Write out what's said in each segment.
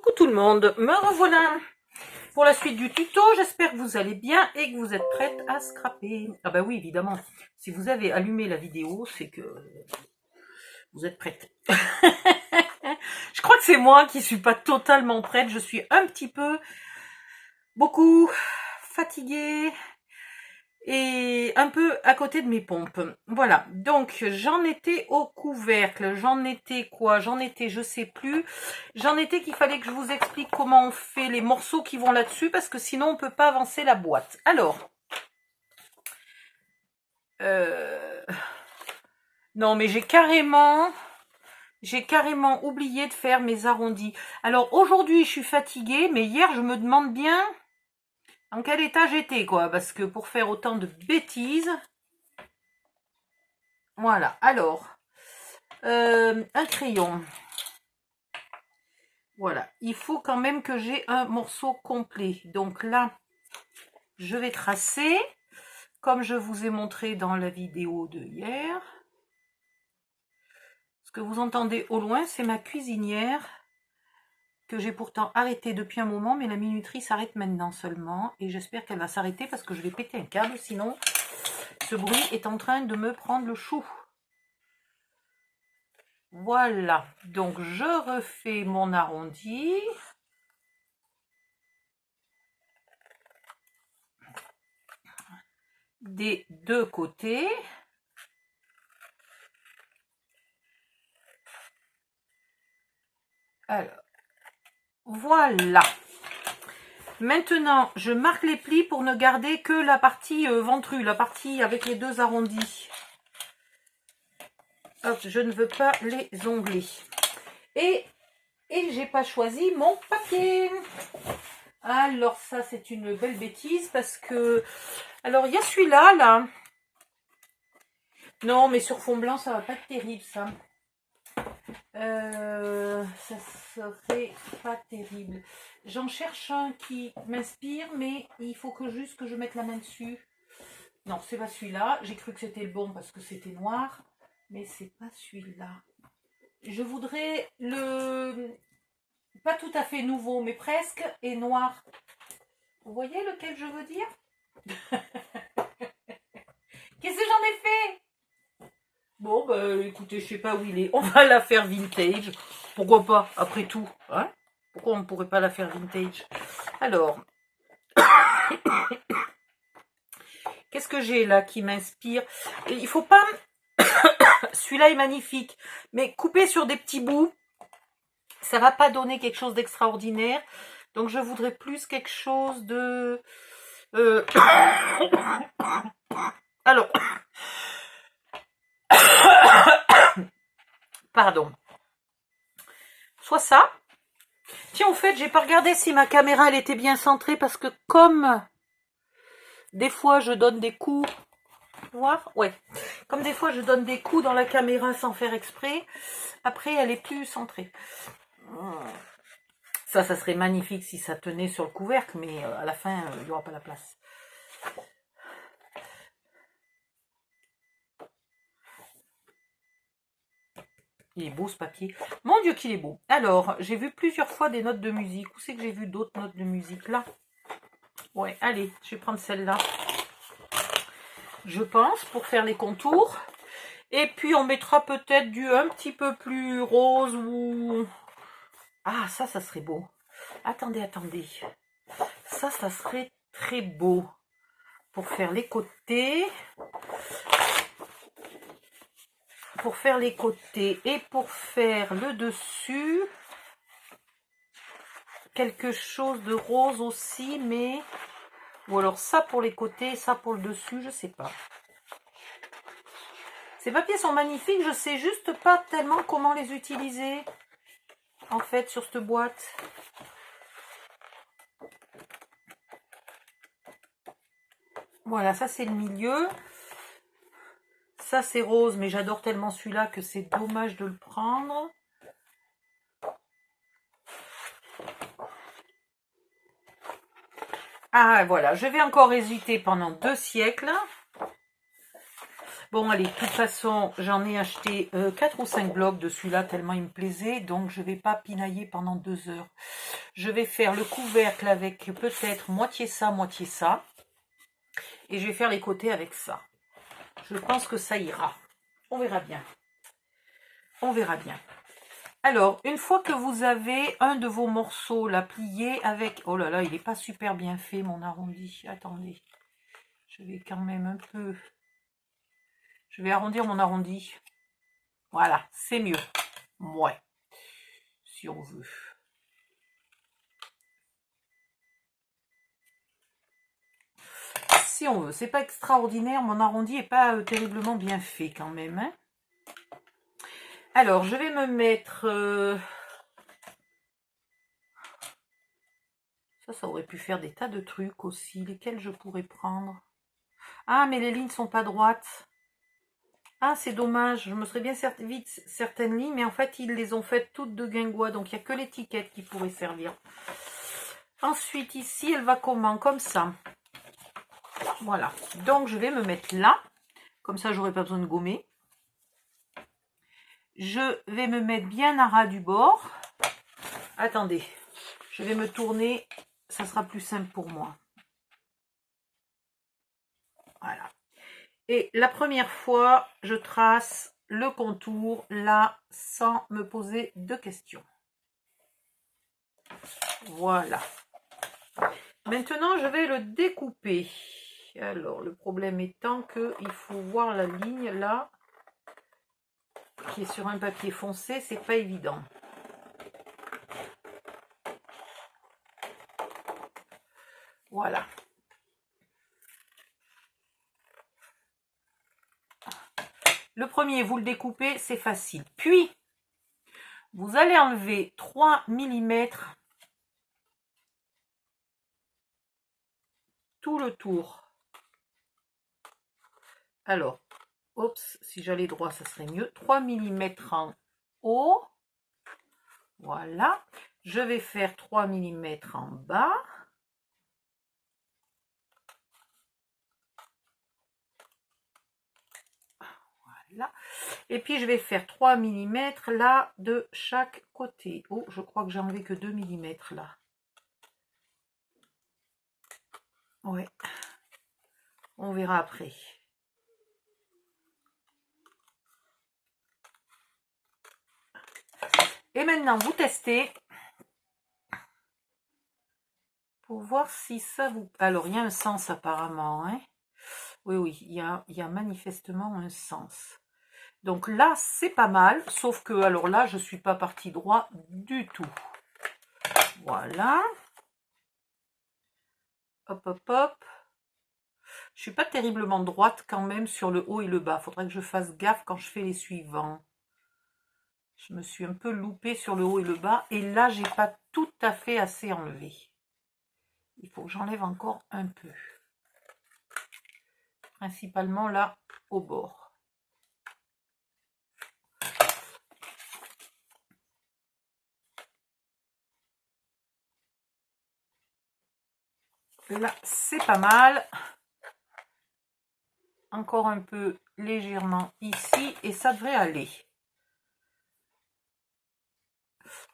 Coucou tout le monde, me revoilà pour la suite du tuto. J'espère que vous allez bien et que vous êtes prêtes à scraper. Ah bah oui, évidemment, si vous avez allumé la vidéo, c'est que vous êtes prêtes. Je crois que c'est moi qui suis pas totalement prête, je suis un petit peu, beaucoup fatiguée et un peu à côté de mes pompes. Voilà, donc j'en étais au couvercle, j'en étais quoi? J'en étais, je sais plus, j'en étais qu'il fallait que je vous explique comment on fait les morceaux qui vont là-dessus, parce que sinon on peut pas avancer la boîte. Alors, non mais j'ai carrément oublié de faire mes arrondis. Alors aujourd'hui je suis fatiguée, mais hier je me demande bien en quel état j'étais, quoi, parce que pour faire autant de bêtises... Voilà, alors, un crayon. Voilà, il faut quand même que j'ai un morceau complet. Donc là, je vais tracer, comme je vous ai montré dans la vidéo de hier. Ce que vous entendez au loin, c'est ma cuisinière, que j'ai pourtant arrêtée depuis un moment, mais la minuterie s'arrête maintenant seulement. Et j'espère qu'elle va s'arrêter parce que je vais péter un câble, sinon ce bruit est en train de me prendre le chou. Voilà, donc je refais mon arrondi. Des deux côtés. Alors, voilà. Maintenant, je marque les plis pour ne garder que la partie ventrue, la partie avec les deux arrondis. Hop, je ne veux pas les ongler. Et j'ai pas choisi mon papier. Alors ça, c'est une belle bêtise parce que... Alors, il y a celui-là, là. Non, mais sur fond blanc, ça va pas être terrible, ça. Ça serait pas terrible. J'en cherche un qui m'inspire, mais il faut que juste que je mette la main dessus. Non, c'est pas celui-là. J'ai cru que c'était le bon parce que c'était noir, mais c'est pas celui-là. Je voudrais le... pas tout à fait nouveau, mais presque, et noir. Vous voyez lequel je veux dire? Qu'est-ce que j'en ai fait? Bon, bah écoutez, je sais pas où il est. On va la faire vintage. Pourquoi pas, après tout, hein? Pourquoi on ne pourrait pas la faire vintage? Alors, qu'est-ce que j'ai là qui m'inspire? Il faut pas... Celui-là est magnifique, mais couper sur des petits bouts, ça va pas donner quelque chose d'extraordinaire. Donc je voudrais plus quelque chose de... Alors... Pardon. Soit ça. Tiens, au fait, j'ai pas regardé si ma caméra elle était bien centrée parce que comme des fois je donne des coups, voir, ouais, comme des fois je donne des coups dans la caméra sans faire exprès, après elle est plus centrée. Ça serait magnifique si ça tenait sur le couvercle, mais à la fin il n'y aura pas la place. Il est beau ce papier. Mon Dieu qu'il est beau. Alors, j'ai vu plusieurs fois des notes de musique. Où c'est que j'ai vu d'autres notes de musique? Là. Ouais, allez, je vais prendre celle-là. Je pense, pour faire les contours. Et puis, on mettra peut-être du un petit peu plus rose ou... Ah, ça serait beau. Attendez, attendez. Ça serait très beau. Pour faire les côtés. Pour faire les côtés et pour faire le dessus, quelque chose de rose aussi, mais... Ou alors ça pour les côtés et ça pour le dessus, je sais pas. Ces papiers sont magnifiques, je sais juste pas tellement comment les utiliser, en fait, sur cette boîte. Voilà, ça c'est le milieu. Ça c'est rose, mais j'adore tellement celui-là que c'est dommage de le prendre. Ah voilà, je vais encore hésiter pendant 2 siècles. Bon, allez, de toute façon, j'en ai acheté 4 ou 5 blocs de celui-là, tellement il me plaisait. Donc, je ne vais pas pinailler pendant 2 heures. Je vais faire le couvercle avec peut-être moitié ça, moitié ça. Et je vais faire les côtés avec ça. Je pense que ça ira. On verra bien. On verra bien. Alors, une fois que vous avez un de vos morceaux là plié avec... Oh là là, il n'est pas super bien fait, mon arrondi. Attendez. Je vais quand même un peu... Je vais arrondir mon arrondi. Voilà, c'est mieux. Ouais. Si on veut. Si on veut. C'est pas extraordinaire. Mon arrondi n'est pas terriblement bien fait quand même. Hein. Alors, je vais me mettre... Ça aurait pu faire des tas de trucs aussi. Lesquels je pourrais prendre? Ah, mais les lignes ne sont pas droites. Ah, c'est dommage. Je me serais bien servi de certaines lignes, mais en fait, ils les ont faites toutes de guingois. Donc, il n'y a que l'étiquette qui pourrait servir. Ensuite, ici, elle va comment? Comme ça. Voilà. Donc, je vais me mettre là. Comme ça, j'aurai pas besoin de gommer. Je vais me mettre bien à ras du bord. Attendez. Je vais me tourner. Ça sera plus simple pour moi. Voilà. Et la première fois, je trace le contour là, sans me poser de questions. Voilà. Maintenant, je vais le découper. Alors, le problème étant qu'il faut voir la ligne là, qui est sur un papier foncé, c'est pas évident. Voilà. Le premier, vous le découpez, c'est facile. Puis, vous allez enlever 3 mm tout le tour. Alors, oups, si j'allais droit, ça serait mieux. 3 mm en haut. Voilà. Je vais faire 3 mm en bas. Voilà. Et puis, je vais faire 3 mm là de chaque côté. Oh, je crois que j'ai enlevé que 2 mm là. Ouais. On verra après. Et maintenant, vous testez pour voir si ça vous... Alors, il y a un sens apparemment. Hein. Oui, il y a manifestement un sens. Donc là, c'est pas mal, sauf que, alors là, je ne suis pas partie droit du tout. Voilà. Hop, hop, hop. Je suis pas terriblement droite quand même sur le haut et le bas. Il faudrait que je fasse gaffe quand je fais les suivants. Je me suis un peu loupée sur le haut et le bas. Et là, j'ai pas tout à fait assez enlevé. Il faut que j'enlève encore un peu. Principalement là, au bord. Là, c'est pas mal. Encore un peu légèrement ici. Et ça devrait aller.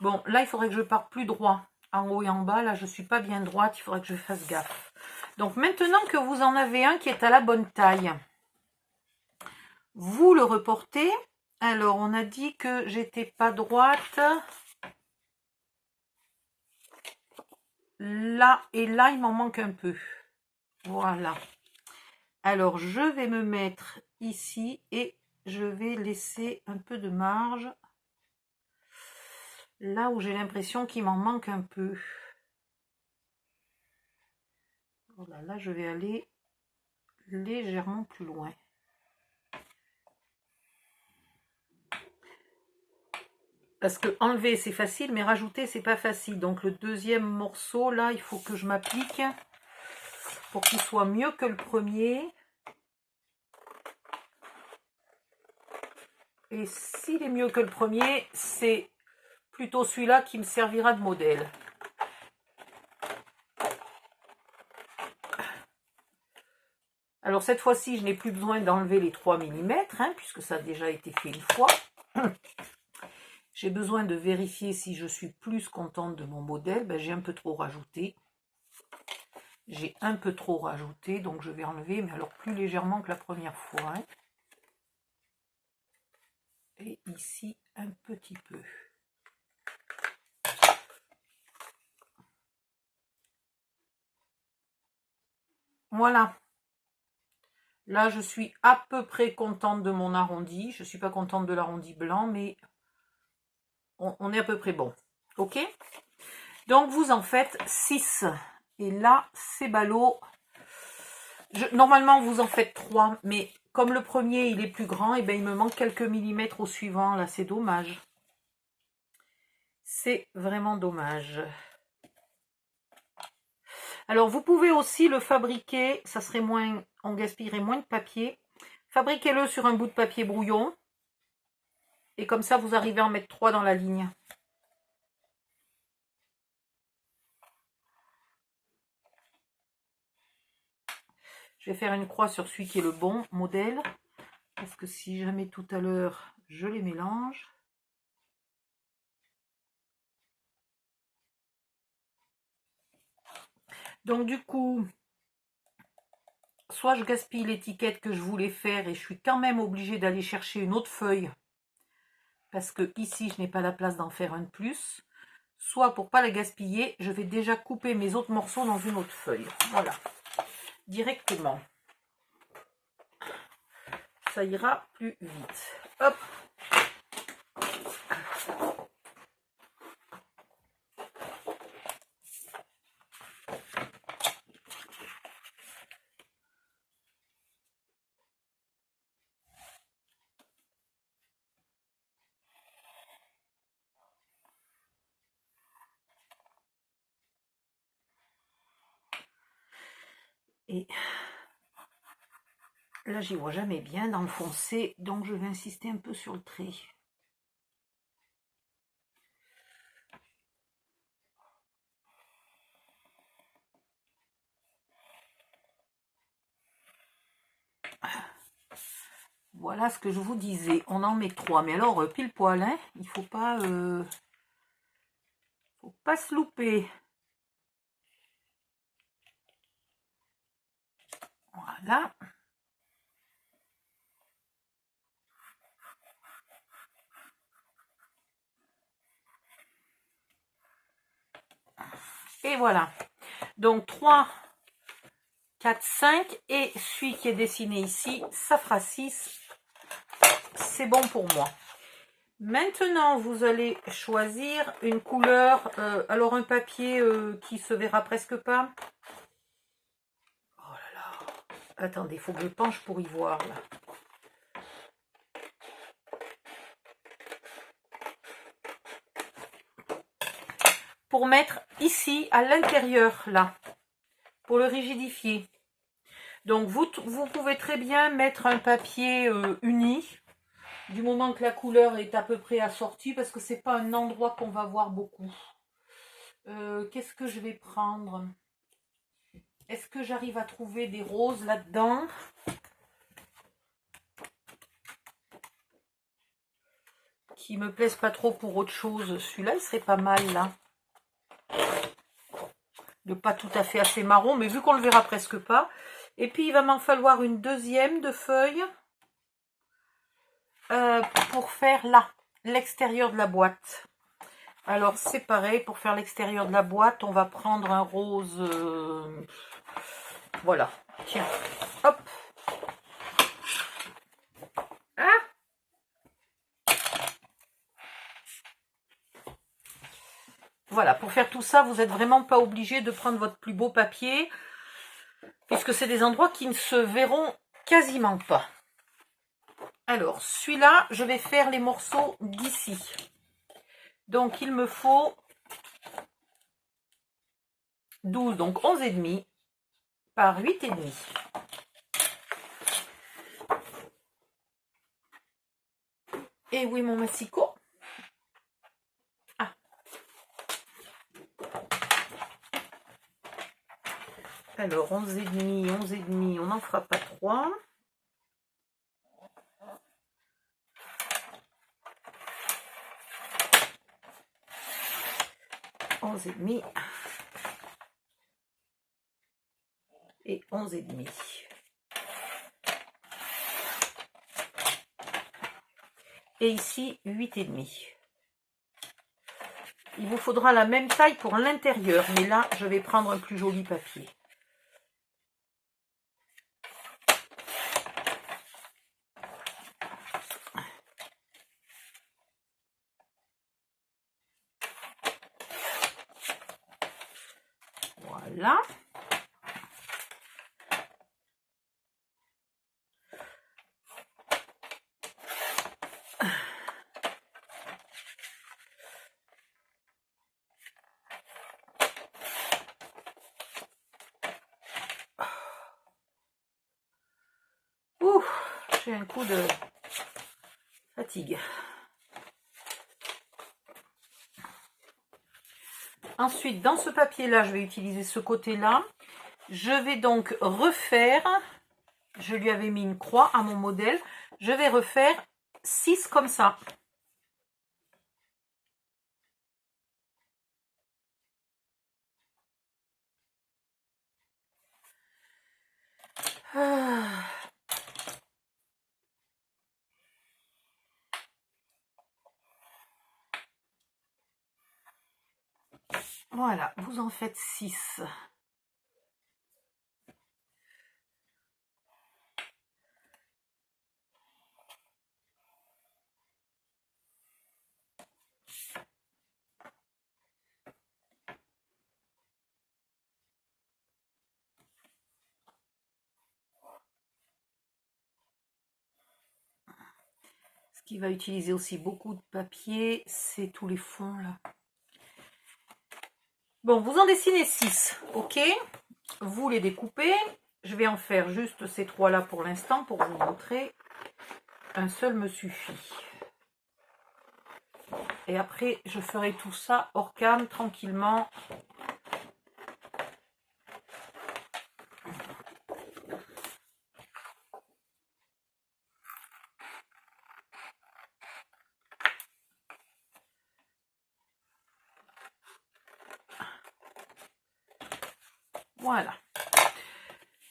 Bon, là, il faudrait que je parte plus droit. En haut et en bas, là, je ne suis pas bien droite. Il faudrait que je fasse gaffe. Donc, maintenant que vous en avez un qui est à la bonne taille, vous le reportez. Alors, on a dit que j'étais pas droite. Là et là, il m'en manque un peu. Voilà. Alors, je vais me mettre ici et je vais laisser un peu de marge. Là où j'ai l'impression qu'il m'en manque un peu. Voilà, là, je vais aller légèrement plus loin. Parce que enlever, c'est facile, mais rajouter, c'est pas facile. Donc, le deuxième morceau, là, il faut que je m'applique pour qu'il soit mieux que le premier. Et s'il est mieux que le premier, c'est plutôt celui-là qui me servira de modèle. Alors cette fois-ci, je n'ai plus besoin d'enlever les 3 mm, hein, puisque ça a déjà été fait une fois. J'ai besoin de vérifier si je suis plus contente de mon modèle. Ben, j'ai un peu trop rajouté. J'ai un peu trop rajouté, donc je vais enlever, mais alors plus légèrement que la première fois. Hein. Et ici, un petit peu. Voilà. Là, je suis à peu près contente de mon arrondi. Je ne suis pas contente de l'arrondi blanc, mais on est à peu près bon. Ok? Donc, vous en faites 6. Et là, c'est ballot. Normalement, vous en faites 3, mais comme le premier, il est plus grand, et ben il me manque quelques millimètres au suivant. Là, c'est dommage. C'est vraiment dommage. Alors, vous pouvez aussi le fabriquer, ça serait moins, on gaspillerait moins de papier. Fabriquez-le sur un bout de papier brouillon. Et comme ça, vous arrivez à en mettre 3 dans la ligne. Je vais faire une croix sur celui qui est le bon modèle. Parce que si jamais tout à l'heure, je les mélange. Donc du coup, soit je gaspille l'étiquette que je voulais faire et je suis quand même obligée d'aller chercher une autre feuille. Parce que ici, je n'ai pas la place d'en faire un de plus. Soit pour ne pas la gaspiller, je vais déjà couper mes autres morceaux dans une autre feuille. Voilà. Directement. Ça ira plus vite. Hop. Et là, j'y vois jamais bien dans le foncé, donc je vais insister un peu sur le trait. Voilà ce que je vous disais. On en met 3. Mais alors, pile poil, hein, il faut pas se louper. Voilà. Et voilà. Donc 3, 4, 5. Et celui qui est dessiné ici, ça fera 6. C'est bon pour moi. Maintenant, vous allez choisir une couleur. Alors, un papier qui se verra presque pas. Oh là là. Attendez, il faut que je penche pour y voir, là. Pour mettre ici, à l'intérieur, là. Pour le rigidifier. Donc, vous pouvez très bien mettre un papier uni. Du moment que la couleur est à peu près assortie, parce que c'est pas un endroit qu'on va voir beaucoup. Qu'est-ce que je vais prendre? Est-ce que j'arrive à trouver des roses là-dedans? Qui me plaisent pas trop pour autre chose. Celui-là, il serait pas mal, là. De pas tout à fait assez marron, mais vu qu'on le verra presque pas. Et puis, il va m'en falloir une deuxième de feuille. Pour faire là, l'extérieur de la boîte. Alors c'est pareil, pour faire l'extérieur de la boîte, on va prendre un rose, voilà, tiens, hop, ah, voilà, pour faire tout ça, vous n'êtes vraiment pas obligé de prendre votre plus beau papier, puisque c'est des endroits qui ne se verront quasiment pas. Alors, celui-là, je vais faire les morceaux d'ici. Donc, il me faut 12, donc 11,5 par 8,5. Et oui, mon massicot. Ah. Alors, 11,5, on n'en fera pas trop. 3. Onze et demi. Et 11 et demi. Et ici 8 et demi. Il vous faudra la même taille pour l'intérieur, mais là je vais prendre un plus joli papier. Voilà. Ouh, j'ai un coup de fatigue. Ensuite, dans ce papier-là, je vais utiliser ce côté-là. Je vais donc refaire, je lui avais mis une croix à mon modèle, je vais refaire 6 comme ça. Voilà, vous en faites 6. Ce qui va utiliser aussi beaucoup de papier, c'est tous les fonds là. Bon, vous en dessinez 6, ok? Vous les découpez. Je vais en faire juste ces 3 là pour l'instant pour vous montrer. Un seul me suffit. Et après, je ferai tout ça hors cam, tranquillement. Voilà.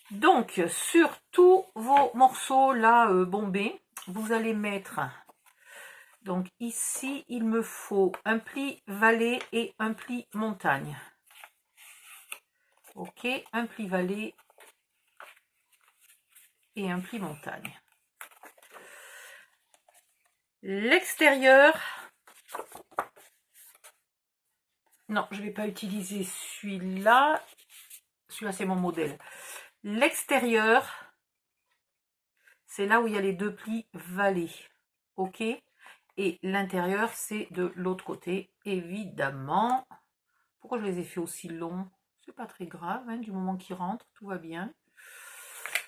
Donc, sur tous vos morceaux là bombés, vous allez mettre... Donc ici, il me faut un pli vallée et un pli montagne. Ok, un pli vallée et un pli montagne. L'extérieur, non, je ne vais pas utiliser celui-là. Celui-là, c'est mon modèle. L'extérieur, c'est là où il y a les 2 plis vallées. Ok, et l'intérieur, c'est de l'autre côté, évidemment. Pourquoi je les ai fait aussi longs? C'est pas très grave, hein, du moment qu'ils rentrent, tout va bien.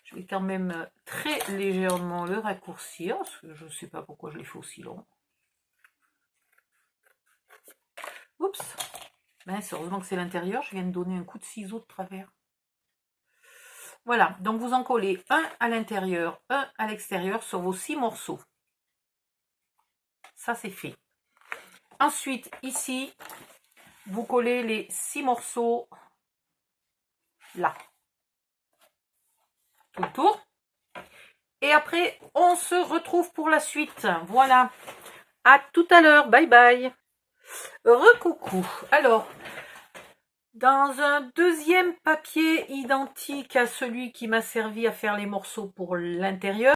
Je vais quand même très légèrement le raccourcir, parce que je ne sais pas pourquoi je l'ai fait aussi long. Oups, mince, heureusement que c'est l'intérieur, je viens de donner un coup de ciseau de travers. Voilà, donc vous en collez un à l'intérieur, un à l'extérieur sur vos 6 morceaux. Ça, c'est fait. Ensuite, ici, vous collez les 6 morceaux là. Tout le tour. Et après, on se retrouve pour la suite. Voilà. À tout à l'heure. Bye bye. Recoucou. Alors, dans un deuxième papier identique à celui qui m'a servi à faire les morceaux pour l'intérieur,